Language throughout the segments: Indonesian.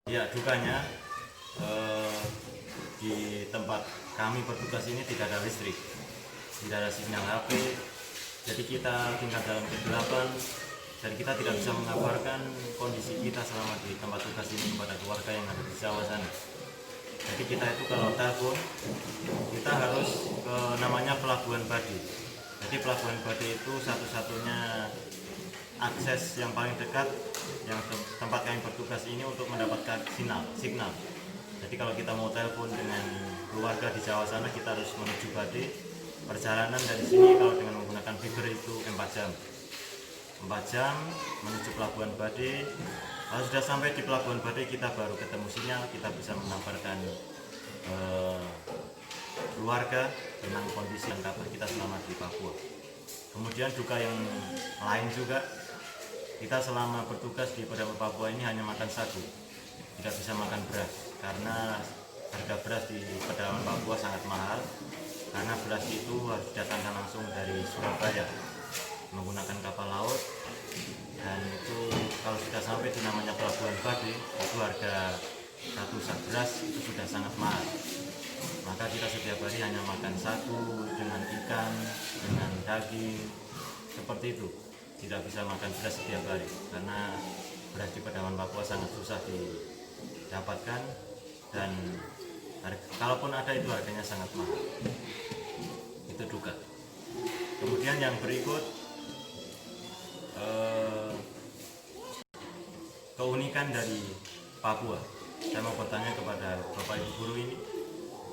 Ya, dukanya di tempat kami bertugas ini tidak ada listrik, tidak ada sinyal HP, jadi kita tinggal dalam kegelapan dan kita tidak bisa mengabarkan kondisi kita selama di tempat tugas ini kepada keluarga yang ada di Jawa sana. Jadi kita itu kalau telepon, kita harus ke namanya Pelabuhan Bade. Jadi Pelabuhan Bade itu satu-satunya akses yang paling dekat yang tempat kami bertugas ini untuk mendapatkan signal. Jadi kalau kita mau telepon dengan keluarga di Jawa sana, kita harus menuju Bade. Perjalanan dari sini kalau dengan menggunakan fiber itu 4 jam. 4 jam menuju Pelabuhan Bade. Kalau sudah sampai di Pelabuhan Bade, kita baru ketemu sinyal, kita bisa mengabarkan keluarga tentang kondisi dan kabar kita selama di Papua. Kemudian duka yang lain juga, kita selama bertugas di Pedalaman Papua ini hanya makan sagu, tidak bisa makan beras karena harga beras di pedalaman Papua sangat mahal, karena beras itu harus didatangkan langsung dari Surabaya menggunakan kapal laut, dan itu kalau sudah sampai di namanya Pelabuhan Bade, itu harga satu sak beras itu sudah sangat mahal. Maka kita setiap hari hanya makan sagu dengan ikan, dengan daging, seperti itu. Tidak bisa makan beras setiap hari karena beras di pedalaman Papua sangat susah didapatkan, dan kalaupun ada itu harganya sangat mahal. Itu duka. Kemudian yang berikut, keunikan dari Papua. Saya mau bertanya kepada Bapak Ibu Guru ini,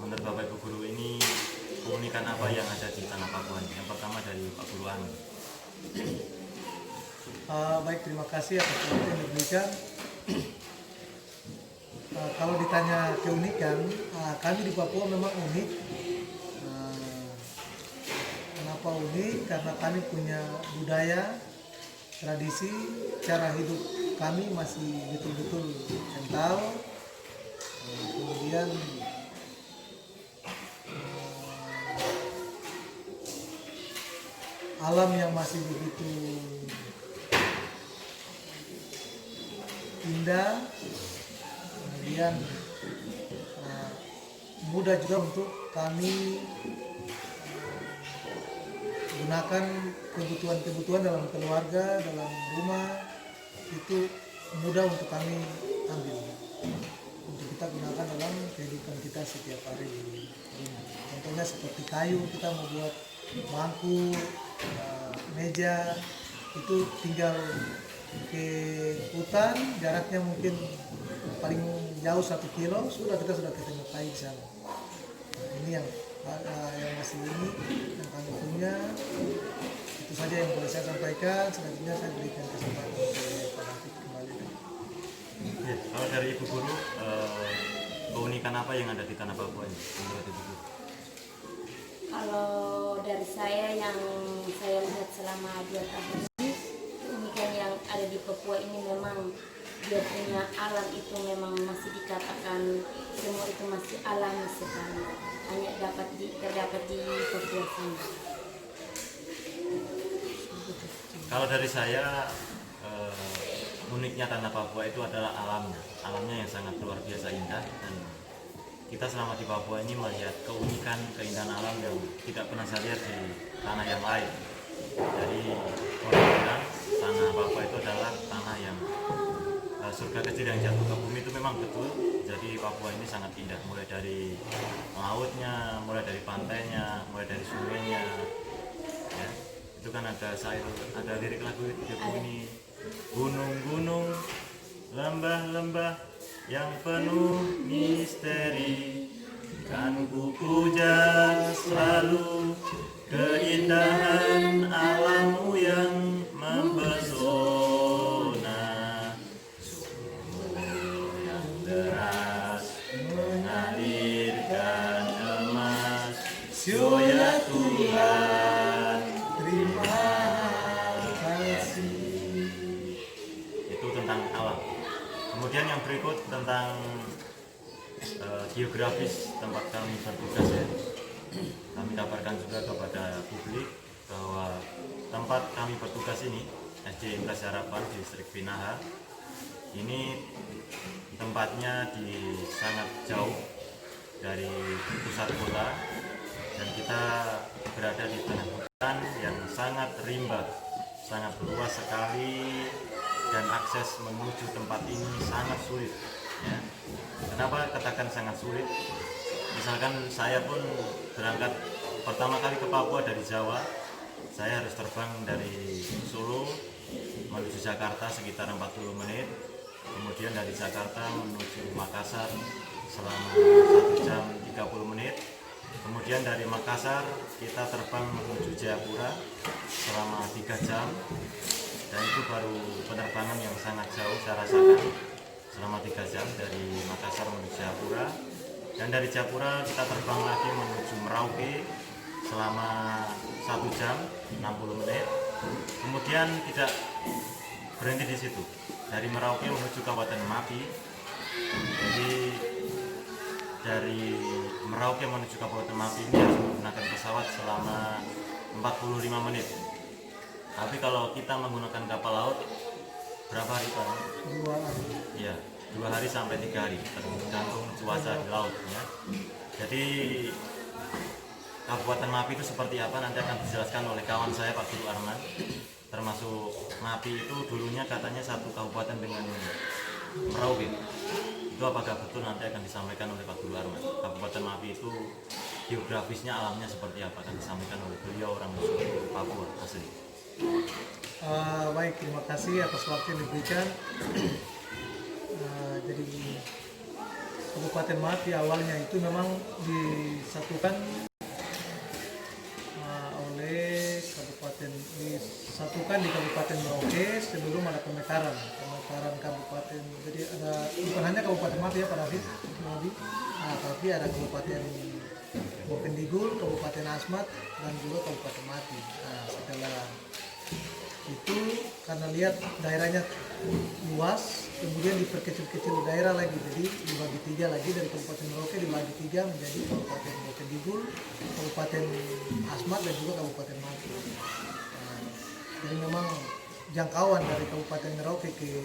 menurut Bapak Ibu Guru ini keunikan apa yang ada di tanah Papua ini? Yang pertama dari Pak Guru Anggi. Baik, terima kasih atas waktu yang diberikan. Kalau ditanya keunikan, kami di Papua memang unik. Kenapa unik? Karena kami punya budaya, tradisi, cara hidup kami masih betul-betul kental. Kemudian alam yang masih begitu indah, kemudian mudah juga untuk kami gunakan kebutuhan-kebutuhan dalam keluarga, dalam rumah, itu mudah untuk kami ambil, untuk kita gunakan dalam kehidupan kita setiap hari di rumah. Contohnya seperti kayu, kita mau buat bangku, meja, itu tinggal ke hutan, jaraknya mungkin paling jauh 1 kilo, kita sudah ketemu kayu di sana. Ini yang masih ini yang kami punya. Itu saja yang boleh saya sampaikan. Selanjutnya saya berikan kesempatan kepada Pak David kembali. Ya, kalau dari Ibu Guru, keunikan apa yang ada di tanah Papua ini menurut Ibu Guru? Kalau dari saya yang saya lihat selama 2 tahun ini, keunikan yang ada di Papua ini memang dia punya alam itu memang masih dikatakan semua itu masih alami sekali, hanya terdapat di Papua sini. Kalau dari saya, uniknya tanah Papua itu adalah alamnya yang sangat luar biasa indah, dan kita selama di Papua ini melihat keunikan, keindahan alam yang tidak pernah saya lihat di tanah yang lain. Jadi orang bilang tanah Papua itu adalah tanah yang surga kecil yang jatuh ke bumi, itu memang betul. Jadi Papua ini sangat indah, mulai dari lautnya, mulai dari pantainya, mulai dari sungainya. Ya, itu kan ada lirik lagu itu bunyi, gunung-gunung, lembah-lembah yang penuh misteri, kan ku puja selalu keindahan alammu yang mempesona. Sumur yang deras mengalirkan emas, ya Tuhan, terima kasih. Itu tentang alam. Kemudian yang berikut tentang geografis tempat kami bertugas, ya. Kami kabarkan juga kepada publik bahwa tempat kami bertugas ini SD Imres Harapan Distrik Binaha Ini tempatnya di sangat jauh dari pusat kota dan kita berada di tengah hutan yang sangat rimba, sangat luas sekali dan akses menuju tempat ini sangat sulit. Ya. Kenapa katakan sangat sulit? Misalkan saya pun berangkat pertama kali ke Papua dari Jawa, saya harus terbang dari Solo menuju Jakarta sekitar 40 menit, kemudian dari Jakarta menuju Makassar selama 1 jam 30 menit, kemudian dari Makassar kita terbang menuju Jayapura selama 3 jam, dan itu baru penerbangan yang sangat jauh saya rasakan selama 3 jam dari Makassar menuju Jayapura. Dan dari Jayapura kita terbang lagi menuju Merauke selama 1 jam 60 menit. Kemudian tidak berhenti di situ. Dari Merauke menuju Kabupaten Mapi. Jadi dari Merauke menuju Kabupaten Mapi ini harus menggunakan pesawat selama 45 menit. Tapi kalau kita menggunakan kapal laut berapa hari Pak? 2 hari. Iya, 2 hari sampai 3 hari tergantung cuaca di laut ya. Jadi Kabupaten Mapi itu seperti apa nanti akan dijelaskan oleh kawan saya Pak Guru Arman. Termasuk Mapi itu dulunya katanya satu kabupaten dengan Merauke. Itu apakah betul nanti akan disampaikan oleh Pak Guru Arman. Kabupaten Mapi itu geografisnya, alamnya seperti apa akan disampaikan oleh beliau, orang suku Papua asli. Baik, terima kasih atas waktu yang diberikan. Jadi Kabupaten Mapi awalnya itu memang disatukan disatukan di Kabupaten Merauke sebelum ada pemekaran kabupaten. Jadi ada bukan hanya Kabupaten Mapi ya Pak David, tapi ada Kabupaten Bokendigul, Kabupaten Asmat, dan juga Kabupaten Mapi. Nah, setelah itu karena lihat daerahnya luas, kemudian diperkecil-kecil daerah lagi, jadi dibagi 3 lagi dari Kabupaten Merauke dibagi 3 menjadi Kabupaten Bokendigul, Kabupaten Asmat, dan juga Kabupaten Mapi. Nah, jadi memang jangkauan dari Kabupaten Merauke ke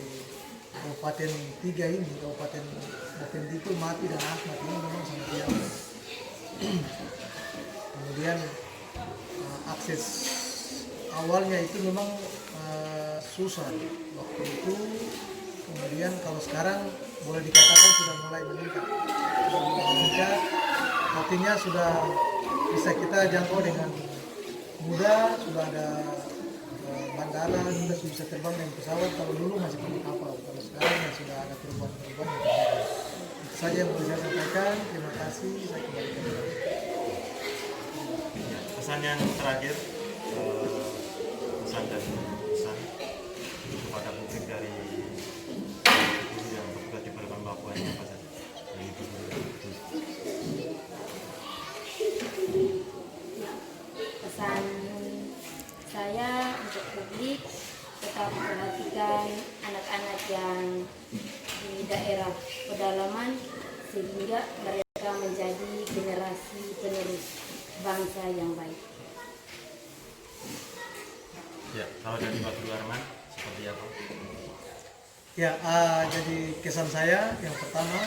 Kabupaten 3 ini, Kabupaten Bokendigul, Mapi, dan Asmat ini memang sangat jauh. Kemudian akses awalnya itu memang susah waktu itu. Kemudian kalau sekarang boleh dikatakan sudah mulai meningkat, artinya sudah bisa kita jangkau dengan mudah, sudah ada bandara, sudah bisa terbang dengan pesawat. Kalau dulu masih pakai kapal, kalau sekarang ya sudah ada perubahan-perubahan yang terjadi. Itu saja yang boleh saya sampaikan. Terima kasih. Saya kembalikan. Pesan yang terakhir, pesan kepada publik dari guru yang bertugas di Perairan Papua ini apa saja? Pesan saya untuk publik tetap memperhatikan anak-anak yang di daerah pedalaman sehingga mereka menjadi generasi penerus bangsa yang baik. Ya, kalau dari Pak Guru Arman seperti apa? Ya, jadi kesan saya yang pertama,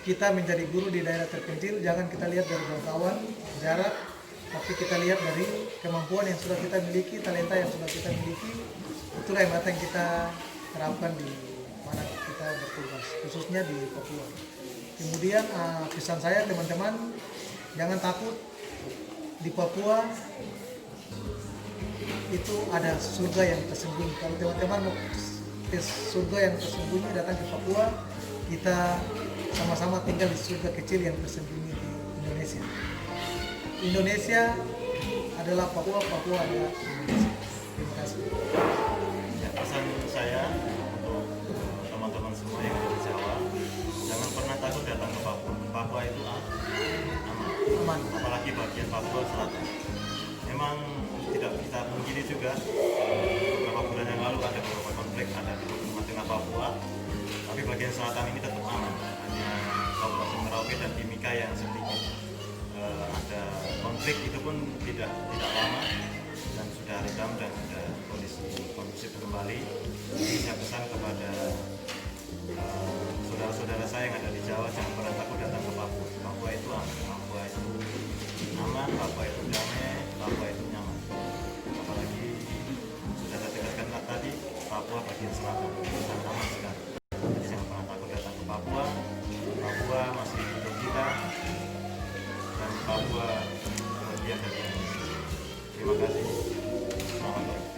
kita menjadi guru di daerah terpencil, jangan kita lihat dari jangkauan, jarak, tapi kita lihat dari kemampuan yang sudah kita miliki, talenta yang sudah kita miliki. Itulah yang datang kita terapkan di mana kita bertugas, khususnya di Papua. Kemudian pesan saya teman-teman, jangan takut. Di Papua itu ada surga yang tersembunyi. Kalau teman-teman mau ke surga yang tersembunyi, datang ke Papua, kita sama-sama tinggal di surga kecil yang tersembunyi di Indonesia. Indonesia adalah Papua, Papua adalah Indonesia. Terima kasih. Ya, pesan saya untuk teman-teman semua yang ada di Jawa, jangan pernah takut datang ke Papua. Papua itu aman, apalagi bagian Papua Selatan. Memang tidak kita pungkiri juga beberapa bulan yang lalu ada beberapa konflik ada di tengah Papua, tapi bagian selatan ini tetap aman. Hanya Kabupaten Merauke dan Timika yang sedikit ada konflik, itu pun tidak lama. dan sudah redam dan sudah kondisi kondusif kembali. Jadi saya pesan kepada saudara-saudara saya yang ada di Jawa, jangan pernah takut datang ke Papua. Papua itu aman, Papua itu aman, Papua itu damai, Papua itu nyaman. Apalagi sudah saya tegaskan tadi, Papua bagian selatan sangat aman sekali. Jadi jangan pernah takut datang ke Papua. Papua masih hidup kita dan Papua bagian dari Indonesia. Terima kasih. Selamat pagi.